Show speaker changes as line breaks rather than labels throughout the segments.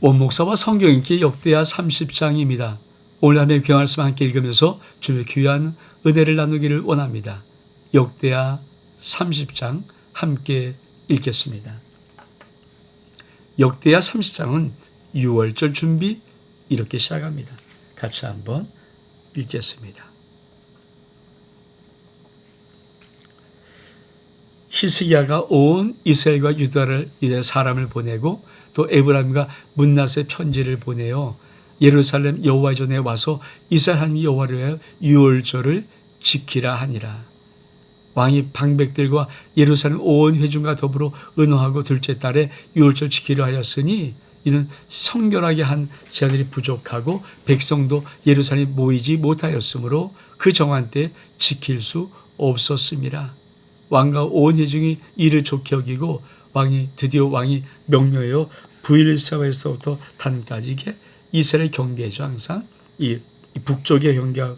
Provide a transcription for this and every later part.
원목사와 성경 읽기 역대하 30장입니다. 오늘 함께 귀한 말씀 함께 읽으면서 주님의 귀한 은혜를 나누기를 원합니다. 역대하 30장 함께 읽겠습니다. 역대하 30장은 6월절 준비 이렇게 시작합니다. 같이 한번 읽겠습니다. 히스기야가 온 이스라엘과 유다를 이래 사람을 보내고 또 에브라임과 문낫의 편지를 보내어 예루살렘 여호와의 전에 와서 이스라엘 하나님 여호와를 위하여 유월절을 지키라 하니라. 왕이 방백들과 예루살렘 온 회중과 더불어 의논하고 둘째 달에 유월절 지키려 하였으니 이는 성결하게 한 제자들이 부족하고 백성도 예루살렘에 모이지 못하였으므로 그 정한 때 지킬 수 없었음이라. 왕과 온 회중이 이를 좋게 여기고 드디어 왕이 명령하여 브엘세바에서부터 단까지 이스라엘 경계죠. 항상 이 북쪽의 경계가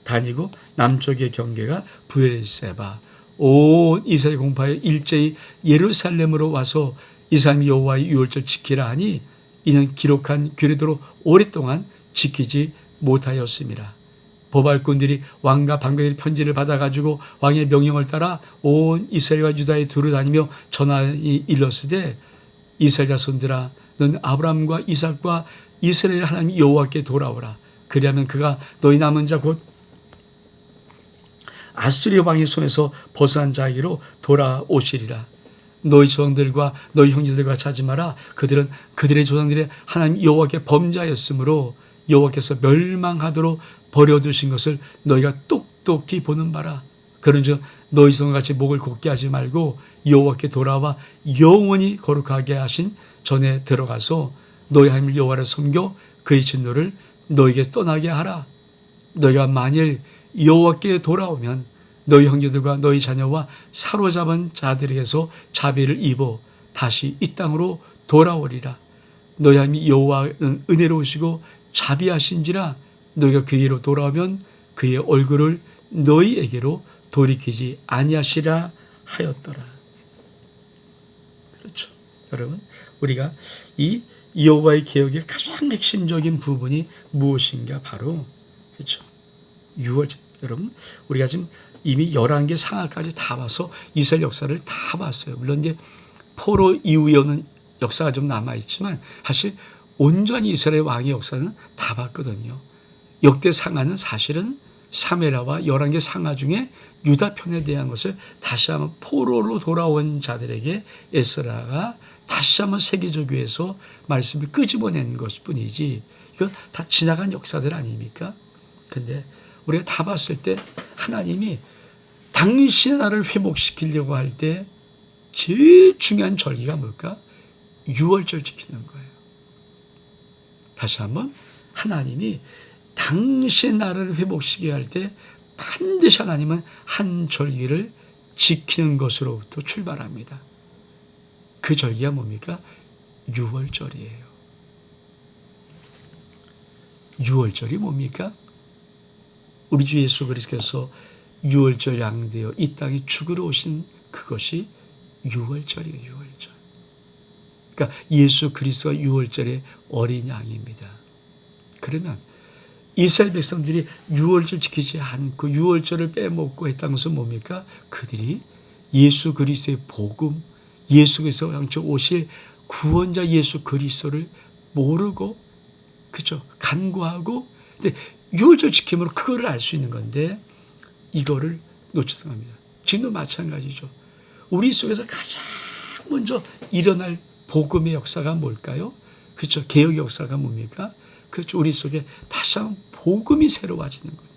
단이고 남쪽의 경계가 브엘세바. 온 이스라엘 공파에 일제히 예루살렘으로 와서 이스라엘 여호와의 유월절 지키라 하니 이는 기록한 규례대로 오랫동안 지키지 못하였습니다. 보발꾼들이 왕과 방백의 편지를 받아가지고 왕의 명령을 따라 온 이스라엘과 유다에 두루 다니며 전하니 일렀으되 이스라엘 자손들아 너는 아브라함과 이삭과 이스라엘 하나님 여호와께 돌아오라. 그리하면 그가 너희 남은 자 곧 아수리 왕의 손에서 벗어난 자에게로 돌아오시리라. 너희 조상들과 너희 형제들과 자지 마라. 그들은 그들의 조상들의 하나님 여호와께 범죄하였으므로 여호와께서 멸망하도록 버려두신 것을 너희가 똑똑히 보는 바라. 그런즉 너희 조상같이 목을 곧게 하지 말고 여호와께 돌아와 영원히 거룩하게 하신 전에 들어가서 너희 하나님 여호와를 섬겨 그의 진노를 너희에게 떠나게 하라. 너희가 만일 여호와께 돌아오면 너희 형제들과 너희 자녀와 사로잡은 자들에게서 자비를 입어 다시 이 땅으로 돌아오리라. 너희 하나님 여호와는 은혜로우시고 자비하신지라 너희가 그에게로 돌아오면 그의 얼굴을 너희에게로 돌이키지 아니하시라 하였더라. 그렇죠. 여러분, 우리가 이 여호와의 계획의 가장 핵심적인 부분이 무엇인가? 바로 그렇죠. 6월. 여러분, 우리가 지금 이미 11개 상하까지 다 봐서 이스라엘 역사를 다 봤어요. 물론 이제 포로 이후에 오는 역사가 좀 남아있지만 사실 온전히 이스라엘 왕의 역사는 다 봤거든요. 역대 상하는 사실은 사메라와 11개 상하 중에 유다 편에 대한 것을 다시 한번 포로로 돌아온 자들에게 에스라가 다시 한번 세계적교에서 말씀을 끄집어낸 것뿐이지 이거 다 지나간 역사들 아닙니까? 근데 우리가 다 봤을 때 하나님이 당신의 나라를 회복시키려고 할 때 제일 중요한 절기가 뭘까? 유월절 지키는 거예요. 다시 한번 하나님이 당신의 나라를 회복시키게 할 때 반드시 하나님은 한 절기를 지키는 것으로부터 출발합니다. 그 절기가 뭡니까? 유월절이에요. 유월절이 뭡니까? 우리 주 예수 그리스도께서 유월절 양되어 이 땅에 죽으러 오신 그것이 유월절이에요. 유월절. 그러니까 예수 그리스도가 유월절의 어린 양입니다. 그러면 이스라엘 백성들이 유월절 지키지 않고 유월절을 빼먹고 했다는 것은 뭡니까? 그들이 예수 그리스도의 복음, 예수 그리스도가 양쳐 오실 구원자 예수 그리스도를 모르고 그죠? 간구하고 근데 유월절 지킴으로 그거를 알 수 있는 건데 이거를 놓치는 겁니다. 지금도 마찬가지죠. 우리 속에서 가장 먼저 일어날 복음의 역사가 뭘까요? 그렇죠. 개혁의 역사가 뭡니까? 그렇죠. 우리 속에 다시 한번 복음이 새로워지는 거예요.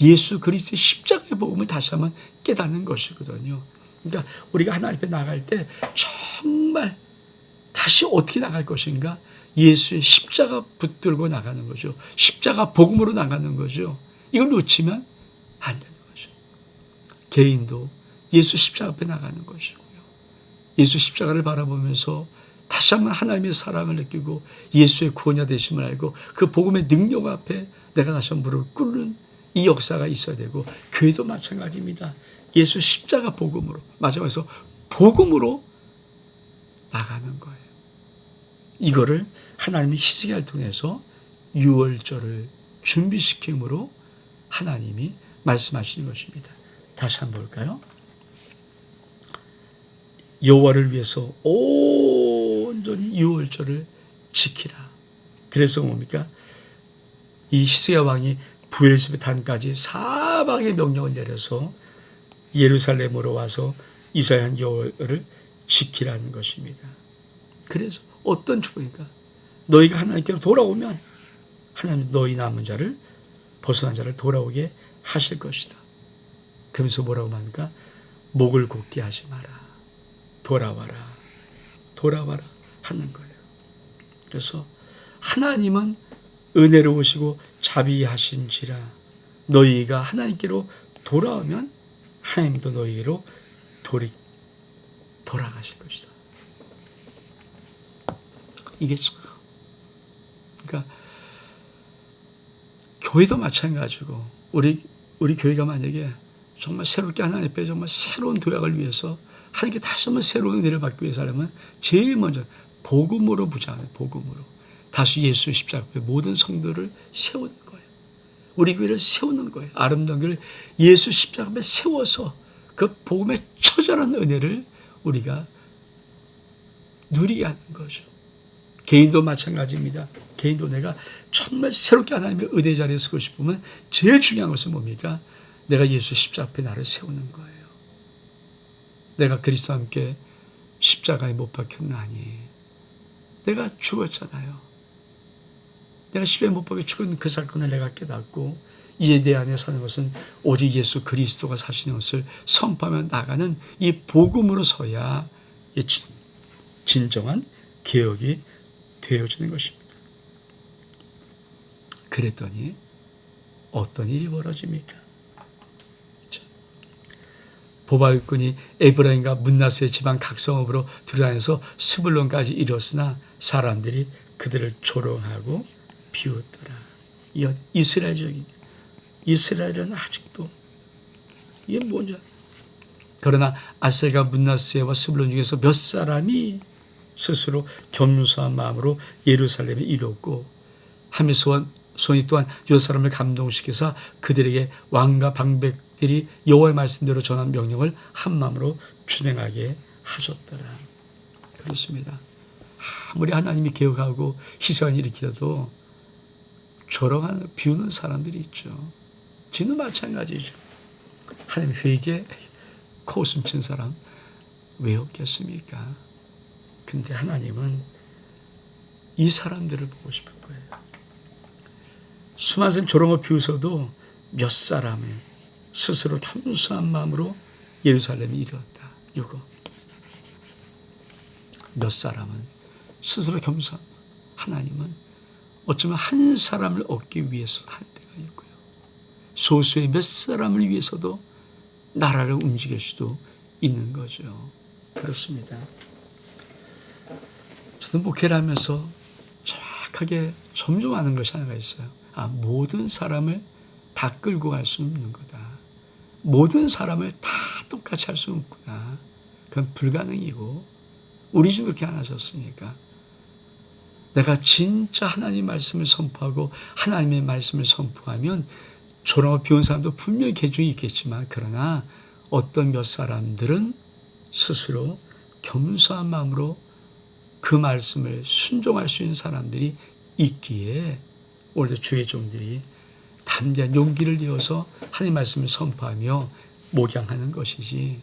예수 그리스도의 십자가의 복음을 다시 한번 깨닫는 것이거든요. 그러니까 우리가 하나님 앞에 나갈 때 정말 다시 어떻게 나갈 것인가? 예수의 십자가 붙들고 나가는 거죠. 십자가 복음으로 나가는 거죠. 이걸 놓치면 안 되는 거죠. 개인도 예수 십자가 앞에 나가는 것이고요. 예수 십자가를 바라보면서 다시 한번 하나님의 사랑을 느끼고 예수의 구원자 되심을 알고 그 복음의 능력 앞에 내가 다시 한번 무릎을 꿇는 이 역사가 있어야 되고 교회도 마찬가지입니다. 예수 십자가 복음으로 마지막에서 복음으로 나가는 거예요. 이거를 하나님이 히스기야를 통해서 유월절을 준비시킴으로 하나님이 말씀하시는 것입니다. 다시 한번 볼까요? 여호와를 위해서 온전히 유월절을 지키라. 그래서 뭡니까? 이 히스기야 왕이 부엘세바 단까지 4박의 명령을 내려서 예루살렘으로 와서 이사야한 여호와를 지키라는 것입니다. 그래서 어떤 축복인가? 너희가 하나님께로 돌아오면 하나님 너희 남은 자를 벗어난 자를 돌아오게 하실 것이다. 그러면서 뭐라고 합니까? 목을 곧게 하지 마라. 돌아와라. 돌아와라 하는 거예요. 그래서 하나님은 은혜로우시고 자비하신지라 너희가 하나님께로 돌아오면 하나님도 너희로 돌아가실 것이다. 이게 참, 그러니까 교회도 마찬가지고 우리 교회가 만약에 정말 새롭게 하나님 앞에 정말 새로운 도약을 위해서 하나님께 다시 한번 새로운 은혜를 받기 위해서 하려면 제일 먼저 복음으로 부자하는 복음으로 다시 예수 십자가 앞에 모든 성도를 세우는 거예요. 우리 교회를 세우는 거예요. 아름다운 교회를 예수 십자가 앞에 세워서 그 복음의 처절한 은혜를 우리가 누리게 하는 거죠. 개인도 마찬가지입니다. 개인도 내가 정말 새롭게 하나님의 은혜 자리에 서고 싶으면 제일 중요한 것은 뭡니까? 내가 예수 십자가 앞에 나를 세우는 거예요. 내가 그리스도와 함께 십자가에 못 박혔나니 내가 죽었잖아요. 내가 십자가에 못 박혀 죽은 그 사건을 내가 깨닫고 이제 내 안에 사는 것은 오직 예수 그리스도가 사시는 것을 선포하며 나가는 이 복음으로서야 진정한 개혁이 되어지는 것입니다. 그랬더니 어떤 일이 벌어집니까? 보발꾼이 에브라임과 문나세 지방 각 성읍으로 들어다녀서 스불론까지 이뤘으나 사람들이 그들을 조롱하고 비웃더라. 이건 이스라엘 지역입니다. 이스라엘은 아직도 이게 뭐냐? 그러나 아셀과 문나세와 스불론 중에서 몇 사람이 스스로 겸손한 마음으로 예루살렘에 이뤘고 하면서 손이 또한 이 사람을 감동시켜서 그들에게 왕과 방백들이 여호와의 말씀대로 전한 명령을 한 마음으로 준행하게 하셨더라. 그렇습니다. 아무리 하나님이 개혁하고 희생을 일으켜도 조롱하는 비우는 사람들이 있죠. 지는 마찬가지죠. 하나님 회개 코웃음 친 사람 왜 없겠습니까? 근데 하나님은 이 사람들을 보고 싶은 거예요. 수많은 사람 조롱을 비웃어도 몇 사람의 스스로 겸손한 마음으로 예루살렘에 이르렀다. 이거 몇 사람은 스스로 겸손한 하나님은 어쩌면 한 사람을 얻기 위해서 할 때가 있고요. 소수의 몇 사람을 위해서도 나라를 움직일 수도 있는 거죠. 그렇습니다. 저도 목회를 하면서 정확하게 점검하는 것이 하나가 있어요. 모든 사람을 다 끌고 갈 수 없는 거다. 모든 사람을 다 똑같이 할 수 없구나. 그건 불가능이고 우리 주 그렇게 안 하셨으니까 내가 진짜 하나님 말씀을 선포하고 하나님의 말씀을 선포하면 조롱하고 비운 사람도 분명히 계중이 있겠지만 그러나 어떤 몇 사람들은 스스로 겸손한 마음으로 그 말씀을 순종할 수 있는 사람들이 있기에 오늘도 주의 종들이 담대한 용기를 내어서 하나님 말씀을 선포하며 목양하는 것이지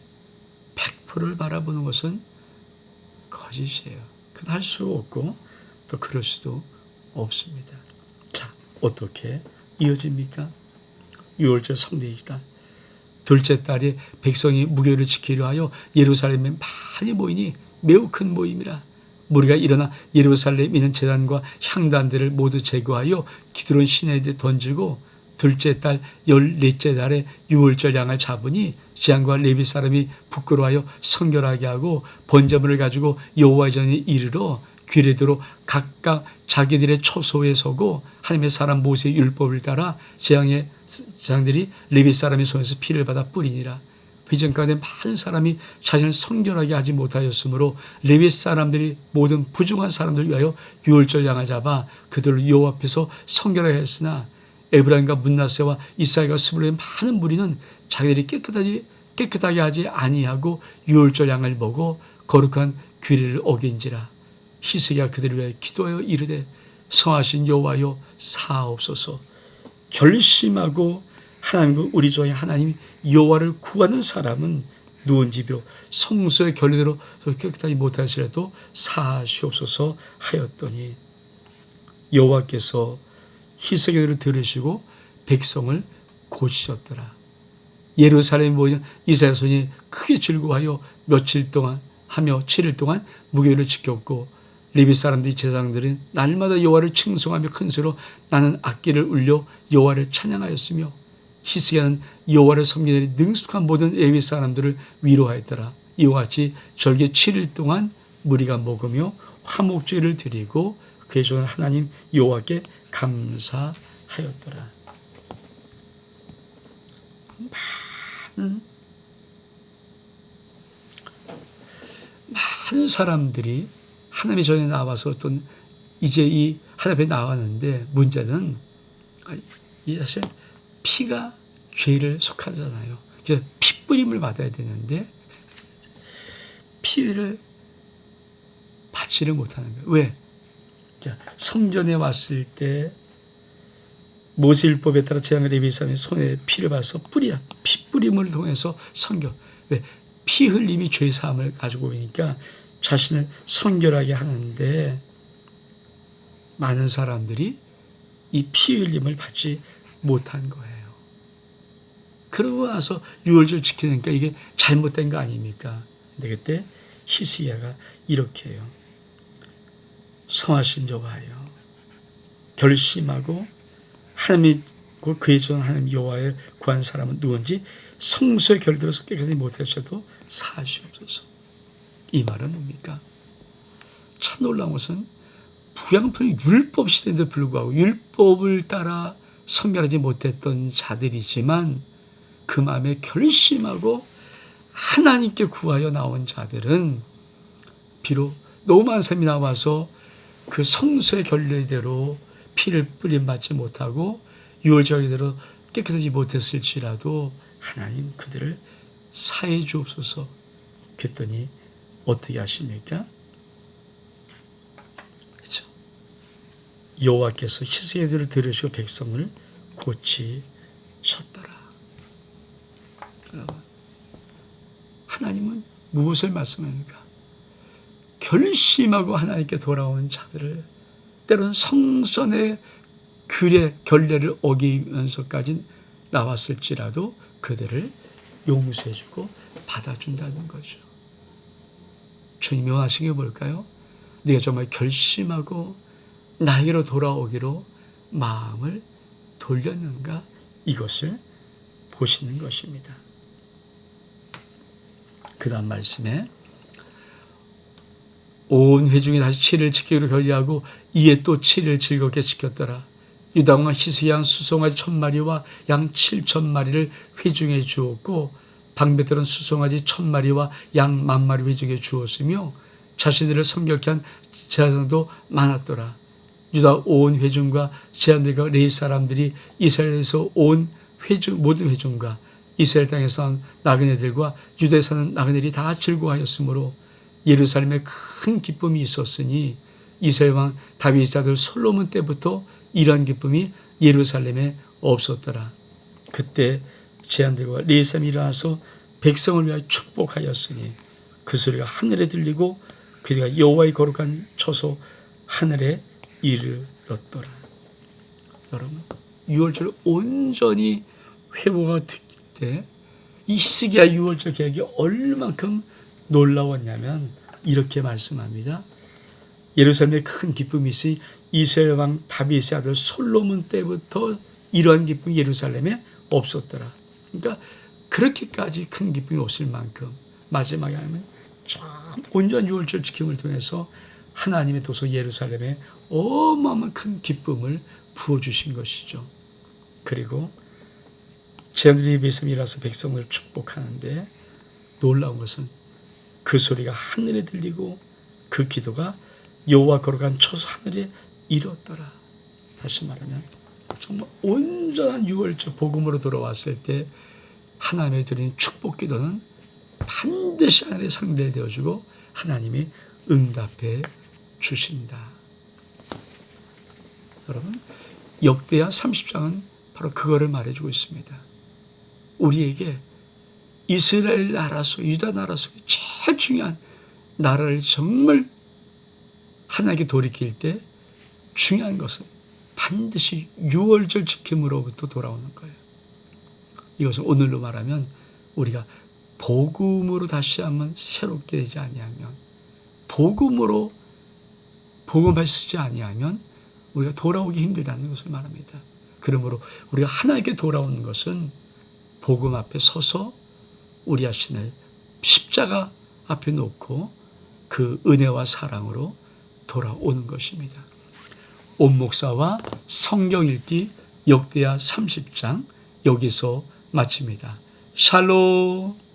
100%를 바라보는 것은 거짓이에요. 그건 할 수 없고 또 그럴 수도 없습니다. 자, 어떻게 이어집니까? 6월절 성대이시다. 둘째 달에 백성이 무교를 지키려 하여 예루살렘에 많이 모이니 매우 큰 모임이라. 무리가 일어나 예루살렘에 있는 제단과 향단들을 모두 제거하여 기드론 시내에 던지고 둘째 달 14째 달에 6월절 양을 잡으니 지향과 레위 사람이 부끄러워하여 성결하게 하고 번제물을 가지고 여호와 전에 이르러 귀레대로 각각 자기들의 초소에 서고 하나님의 사람 모세의 율법을 따라 재앙들이 레위 사람의 손에서 피를 받아 뿌리니라. 회중 가운데 많은 사람이 자신을 성결하게 하지 못하였으므로 레위 사람들이 모든 부중한 사람들을 위하여 유월절 양을 잡아 그들을 여호와 앞에서 성결하게 했으나 에브라임과 문나세와 이스라엘과 스불론의 많은 무리는 자기들이 깨끗하게 하지 아니하고 유월절 양을 먹어 거룩한 규례를 어긴지라. 히스기야가 그들을 위하여 기도하여 이르되 성하신 여호와여 사하옵소서. 결심하고 하나님과 우리 중에 하나님 여호와를 구하는 사람은 누운지며 성소의 결례대로 깨끗하지 못하시라도 사하시옵소서 하였더니 여호와께서 히스기야를 들으시고 백성을 고치셨더라. 예루살렘에 모이는 이스라엘 손이 크게 즐거워하여 며칠 동안 하며 7일 동안 무교를 지켰고 레위 사람들이 제사장들은 날마다 여호와를 칭송하며 큰 소리로 나는 악기를 울려 여호와를 찬양하였으며 히스기야는 여호와를 섬기는 능숙한 모든 레위 사람들을 위로하였더라. 이와 같이 절기 7일 동안 무리가 먹으며 화목제를 드리고 그의 종 하나님 여호와께 감사하였더라. 많은 사람들이 하나님의 전에 나와서 어떤 이제 이 하나님 앞에 나왔는데 문제는 이 사실 피가 죄를 속하잖아요. 그래서 피 뿌림을 받아야 되는데 피를 받지를 못하는 거예요. 왜? 자, 성전에 왔을 때 모세율법에 따라 제사장 레위 사람이 손에 피를 봐서 피 뿌림을 통해서 성결. 왜? 피 흘림이 죄 사함을 가지고 오니까 자신을 성결하게 하는데 많은 사람들이 이 피 흘림을 받지 못한 거예요. 그러고 나서 유월절 지키니까 이게 잘못된 거 아닙니까? 근데 그때 히스기야가 이렇게 해요. 성하신 여호와여 결심하고 하나님이 그의 종 하나님 여호와를 구한 사람은 누군지 성소의 결들어서 깨끗하지 못하셔도 사하시옵소서. 이 말은 뭡니까? 참 놀라운 것은 부양편이 율법 시대인데 불구하고 율법을 따라 성결하지 못했던 자들이지만 그 마음에 결심하고 하나님께 구하여 나온 자들은 비록 너무 많은 사람이 나와서 그 성소의 결례대로 피를 뿌림받지 못하고 유월절대로 깨끗하지 못했을지라도 하나님 그들을 사해 주옵소서. 그랬더니 어떻게 하십니까? 그렇죠. 여호와께서 히스기야를 들으시고 백성을 고치셨더라. 하나님은 무엇을 말씀합니까? 결심하고 하나님께 돌아온 자들을 때로는 성전의 규례, 결례를 어기면서까지 나왔을지라도 그들을 용서해주고 받아준다는 거죠. 주님이 원하신 게 뭘까요? 네가 정말 결심하고 나에게로 돌아오기로 마음을 돌렸는가? 이것을 보시는 것입니다. 그 다음 말씀에 온 회중이 다시 7일 지키기로 결의하고 이에 또 7일 즐겁게 지켰더라. 유다왕 히스기야는 수송아지 1000마리와 양 7000마리를 회중에 주었고 방배들은 수송아지 1000마리와 양 10,000마리 회중에 주었으며 자신들을 성결케 한 제사장도 많았더라. 유다 온 회중과 제한들과 레위 사람들이 이스라엘에서 온 회중 모든 회중과 이스라엘 땅에서 난 나그네들과 유다에 사는 나그네들이 다 즐거워하였으므로 예루살렘에 큰 기쁨이 있었으니 이스라엘 왕 다윗의 아들 솔로몬 때부터 이러한 기쁨이 예루살렘에 없었더라. 그때 제한들과 레위 사람이 일어나서 백성을 위하여 축복하였으니 그 소리가 하늘에 들리고 그들과 여호와의 거룩한 처소 하늘에 이르렀더라. 여러분 유월절 온전히 회복가 됐을 때 이 히스기야 유월절 계획이 얼만큼 놀라웠냐면 이렇게 말씀합니다. 예루살렘에 큰 기쁨이 있으니 이스라엘 왕 다윗의 아들 솔로몬 때부터 이러한 기쁨이 예루살렘에 없었더라. 그러니까 그렇게까지 큰 기쁨이 없을 만큼 마지막에 하면 참 온전한 유월절 지킴을 통해서 하나님의 도서 예루살렘에 어마어마한 큰 기쁨을 부어주신 것이죠. 그리고 제한들이 예배에서 일어나서 백성을 축복하는데 놀라운 것은 그 소리가 하늘에 들리고 그 기도가 여호와 거룩한 초소 하늘에 이뤘더라. 다시 말하면 정말 온전한 유월절 복음으로 돌아왔을 때 하나님의 드리는 축복 기도는 반드시 하늘에 상달되어주고 하나님이 응답해 주신다. 여러분, 역대하 30장은 바로 그거를 말해주고 있습니다. 우리에게 이스라엘 나라 속, 유다 나라 속에 제일 중요한 나라를 정말 하나님께 돌이킬 때 중요한 것은 반드시 유월절 지킴으로부터 돌아오는 거예요. 이것은 오늘로 말하면 우리가 복음으로 다시 한번 새롭게 되지 아니하면, 복음으로 복음을 쓰지 아니하면 우리가 돌아오기 힘들다는 것을 말합니다. 그러므로 우리가 하나님께 돌아오는 것은 복음 앞에 서서 우리 자신을 십자가 앞에 놓고 그 은혜와 사랑으로 돌아오는 것입니다. 온 목사와 성경 읽기 역대하 30장 여기서 마칩니다. 샬롬.